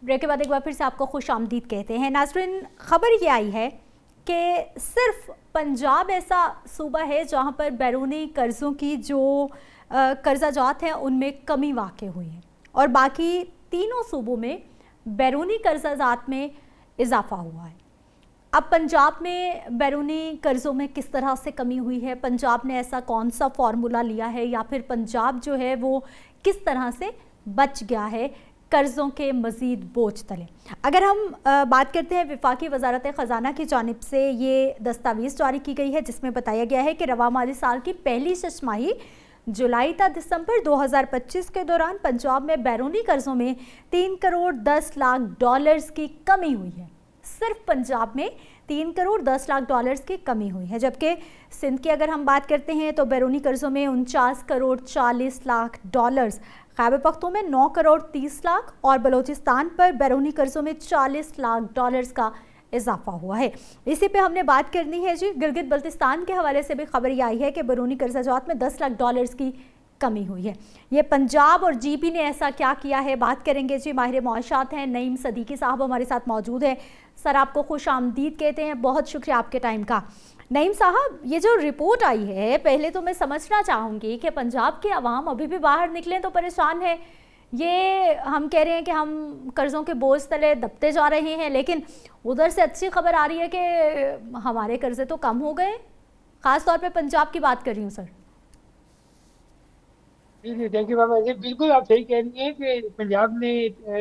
Break के बाद एक बार फिर से आपको खुश आमदीद कहते हैं। नाज़रीन, खबर ये आई है कि सिर्फ पंजाब ऐसा सूबा है जहां पर बैरूनी कर्ज़ों की जो कर्जा जात हैं उनमें कमी वाक़ई हुई है और बाकी तीनों सूबों में बैरूनी कर्जा जात में इजाफा हुआ है। अब पंजाब में बैरूनी कर्ज़ों में किस तरह से कमी हुई है, पंजाब ने ऐसा कौन सा फार्मूला लिया है या फिर पंजाब जो है वो किस तरह से बच गया है कर्ज़ों के मज़ीद बोझ तले। अगर हम बात करते हैं, वफाकी वजारत ख़जाना की जानिब से ये दस्तावेज़ जारी की गई है जिसमें बताया गया है कि रवा माली साल की पहली छमाही जुलाई ta दिसंबर 2025 के दौरान पंजाब में बैरूनी कर्ज़ों में 3 करोड़ 10 लाख डॉलर्स की कमी हुई है। सिर्फ पंजाब में 3 करोड़ 10 लाख डॉलर्स की कमी हुई है, जबकि सिंध की अगर हम बात करते हैं तो बैरूनी कर्ज़ों में 49 करोड़ 40 लाख डॉलर्स, खैबर पख्तून में 9 करोड़ 30 लाख और बलोचिस्तान पर बैरूनी कर्ज़ों में 40 लाख डॉलर्स का इजाफा हुआ है। इसी पे हमने बात करनी है जी, गिलगित बल्तिस्तान के हवाले से भी खबर ये आई है कि बैरूनी कर्जा जात में 10 लाख डॉलर्स की कमी हुई है। ये पंजाब और जीपी ने ऐसा क्या किया है, बात करेंगे जी। माहिर मुआशात हैं नईम सदीकी साहब हमारे साथ मौजूद है। सर, आपको खुश आमदीद कहते हैं, बहुत शुक्रिया आपके टाइम का। नईम साहब, ये जो रिपोर्ट आई है, पहले तो मैं समझना चाहूँगी कि पंजाब के अवाम अभी भी बाहर निकलें तो परेशान है। ये हम कह रहे हैं कि हम कर्ज़ों के बोझ तले दबते जा रहे हैं, लेकिन उधर से अच्छी खबर आ रही है कि हमारे कर्ज़े तो कम हो गए। ख़ास तौर पे पंजाब की बात कर रही हूँ सर। जी जी, थैंक यू बाबा जी। बिल्कुल आप सही कह रही हैं कि पंजाब ने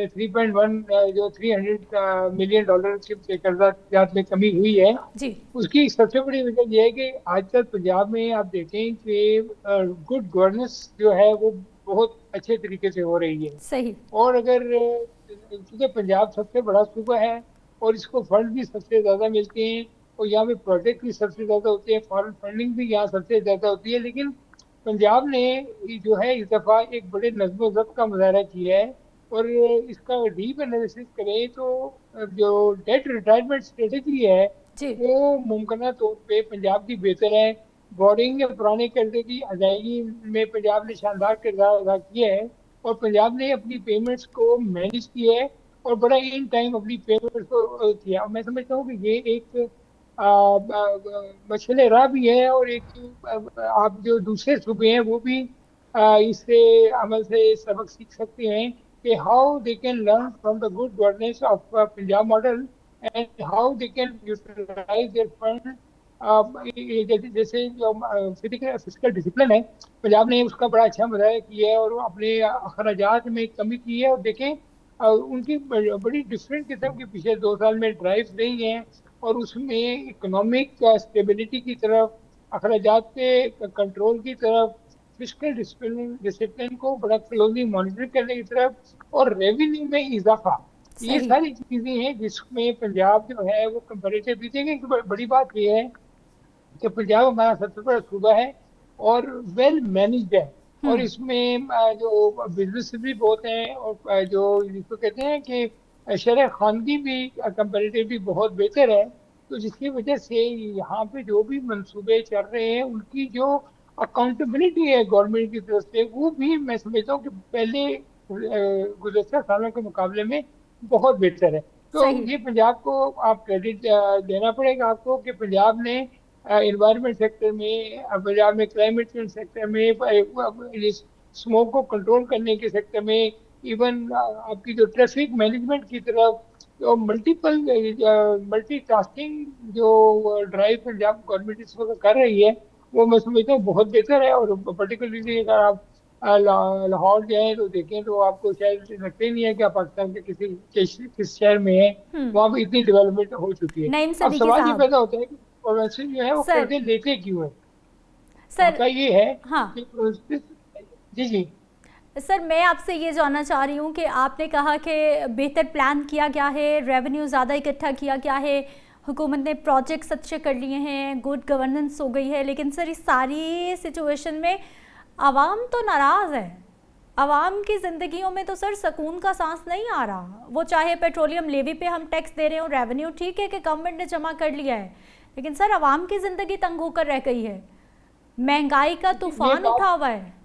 3.1 जो 300 मिलियन डॉलर के कर्जात में कमी हुई है, जी उसकी सबसे बड़ी वजह यह है कि आजकल पंजाब में आप देखें कि गुड गवर्नेंस जो है वो बहुत अच्छे तरीके से हो रही है। सही। और अगर क्योंकि पंजाब सबसे बड़ा सूबा है और इसको फंड भी सबसे ज़्यादा मिलते हैं और यहाँ पे प्रोजेक्ट भी सबसे ज़्यादा होते हैं, फॉरेन फंडिंग भी यहाँ सबसे ज़्यादा होती है, लेकिन पंजाब ने जो है इस दफा एक बड़े नज्म ज़ब्त का मुजाहरा किया है। और इसका डीप एनालिसिस करें तो जो डेट रिटायरमेंट स्ट्रेटेजी है जी वो मुमकिन तौर पे पंजाब की बेहतर है। बोरिंग या पुराने कर्जे की अदायगी में पंजाब ने शानदार किरदार अदा किया है और पंजाब ने अपनी पेमेंट्स को मैनेज किया है और बड़ा इन टाइम अपनी पेमेंट्स को किया। मैं समझता हूँ कि ये एक मशले राह भी है और एक आप जो दूसरे सूबे हैं वो भी इससे अमल से सबक सीख सकते हैं कि how they can learn from the good governance of Punjab model and how they can utilise their fund. जैसे जो फिजिकल डिसिप्लिन है, पंजाब ने उसका बड़ा अच्छा मुजाहरा किया है और वो अपने अखराजात में कमी की है। और देखें उनकी बड़ी डिफरेंट किस्म की पिछले 2 साल में ड्राइव रही हैं और उसमें इकोनॉमिक स्टेबिलिटी की तरफ, अखराजात के कंट्रोल की तरफ, फिजिकल डिसिप्लिन को बड़ा क्लोजली मॉनिटर करने की तरफ और रेवेन्यू में इजाफा, ये सही। सारी चीजें हैं जिसमें पंजाब जो है वो कंपेरेटिवली देखें। एक बड़ी बात यह है कि पंजाब हमारा सबसे बड़ा सूबा है और वेल मैनेज्ड है और इसमें जो बिजनेस भी बहुत हैं और जो जिसको कहते हैं कि शरह खानगी भी कंपेरेटिवली बहुत बेहतर है। तो जिसकी वजह से यहाँ पे जो भी मंसूबे चल रहे हैं उनकी जो अकाउंटेबिलिटी है गवर्नमेंट की तरफ से वो भी मैं समझता हूँ कि पहले गुज़श्ता सालों के मुकाबले में बहुत बेहतर है। तो सही। ये पंजाब को आप क्रेडिट देना पड़ेगा आपको कि पंजाब ने इन्वायरमेंट सेक्टर में, पंजाब में क्लाइमेट चेंज सेक्टर में, स्मोक को कंट्रोल करने के सेक्टर में, इवन आपकी जो ट्रैफिक मैनेजमेंट की तरफ जो मल्टी टास्किंग जो ड्राइव पंजाब गवर्नमेंट इस वक्त कर रही है वो मैं समझता हूँ बहुत बेहतर है। और पर्टिकुलरली अगर आप लाहौर जाएं तो देखें तो आपको शायद लगता ही नहीं है कि आप पाकिस्तान के किस शहर में है, वहाँ पे इतनी डेवलपमेंट हो चुकी है। नईम अब सदीकी सवाल ये साहब। पैदा होता है कि प्रोवेंस जो है वो सर। कर्जे लेते क्यों है। सर। होता ये है हाँ। कि जी जी सर, मैं आपसे ये जानना चाह रही हूँ कि आपने कहा कि बेहतर प्लान किया गया है, रेवेन्यू ज़्यादा इकट्ठा किया गया है, हुकूमत ने प्रोजेक्ट्स अच्छे कर लिए हैं, गुड गवर्नेंस हो गई है, लेकिन सर इस सारी सिचुएशन में आवाम तो नाराज़ है। आवाम की ज़िंदगियों में तो सर सुकून का सांस नहीं आ रहा। वो चाहे पेट्रोलियम लेवी पे हम टैक्स दे रहे हो, रेवेन्यू ठीक है कि गवर्नमेंट ने जमा कर लिया है, लेकिन सर आवाम की ज़िंदगी तंग होकर रह गई है, महंगाई का ये तूफान बात उठा हुआ है।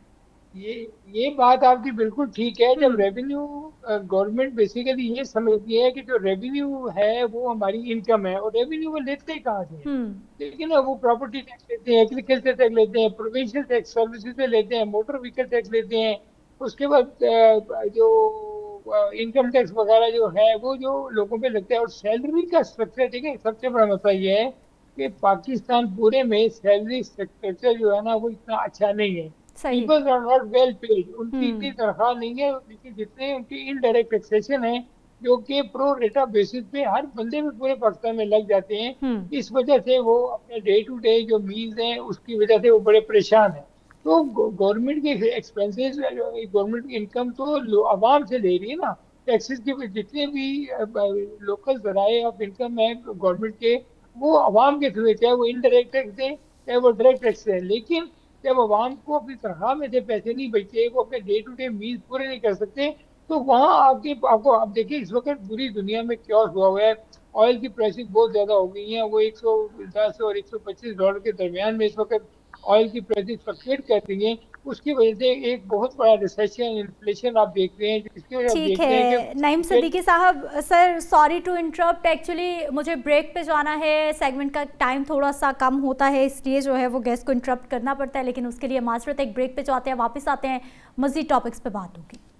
ये ये बात आपकी बिल्कुल ठीक है। जब रेवेन्यू गवर्नमेंट बेसिकली ये समझती है कि जो रेवेन्यू है वो हमारी इनकम है, और रेवेन्यू वो लेते कहाँ से हैं? लेकिन वो प्रॉपर्टी टैक्स लेते हैं, एग्रीकल्चर टैक्स लेते हैं, प्रोविंशियल टैक्स सर्विसेज से लेते हैं, मोटर व्हीकल टैक्स लेते हैं। उसके बाद जो इनकम टैक्स वगैरह जो है वो जो लोगों पे लगता है, और सैलरी का स्ट्रक्चर, ठीक है, सबसे बड़ा मसला ये है कि पाकिस्तान पूरे में सैलरी स्ट्रक्चर जो है ना वो इतना अच्छा नहीं है। सही। People are not well paid, उनकी इतनी हम्म। तनख्वाह नहीं है, लेकिन जितने उनकी इनडायरेक्ट टैक्सेशन है जो कि प्रो रेटा बेसिस पे हर बंदे में पूरे पाकिस्तान में लग जाते हैं। हम्म। इस वजह से वो अपने डे टू डे जो मील्स हैं उसकी वजह से वो बड़े परेशान हैं। तो गवर्नमेंट के एक्सपेंसेस, गवर्नमेंट की इनकम तो आवाम से ले रही है ना। टैक्सेस के जितने भी लोकल जराए ऑफ इनकम है गवर्नमेंट के, वो आवाम के थ्रू है, चाहे वो इनडायरेक्ट टैक्स दें चाहे वो डायरेक्ट टैक्स दें। लेकिन जब आवाम को अपनी तनख्वाह में से पैसे नहीं बचते, वो अपने डे टू डे मील पूरे नहीं कर सकते, तो वहाँ आके आपको, आप देखिए इस वक्त पूरी दुनिया में क्या हुआ है। ऑयल की प्राइसेस बहुत ज्यादा हो गई हैं, वो 110 और $125 के दरमियान में इस वक्त ऑयल की प्राइसेस फ्लक्चुएट कर रही हैं। उसकी वजह से एक बहुत बड़ा रिसेशन, इन्फ्लेशन आप देख रहे हैं, जिसकी वजह से आप ठीक देख रहे हैं है नईम कि सिद्दीकी साहब, sir sorry to interrupt, actually मुझे ब्रेक पे जाना है, सेगमेंट का टाइम थोड़ा सा कम होता है, इसलिए जो है वो गेस्ट को इंटरप्ट करना पड़ता है, लेकिन उसके लिए माजरत, एक ब्रेक पे जाते हैं, वापस आते हैं, मज़ीद टॉपिक्स पे बात होगी।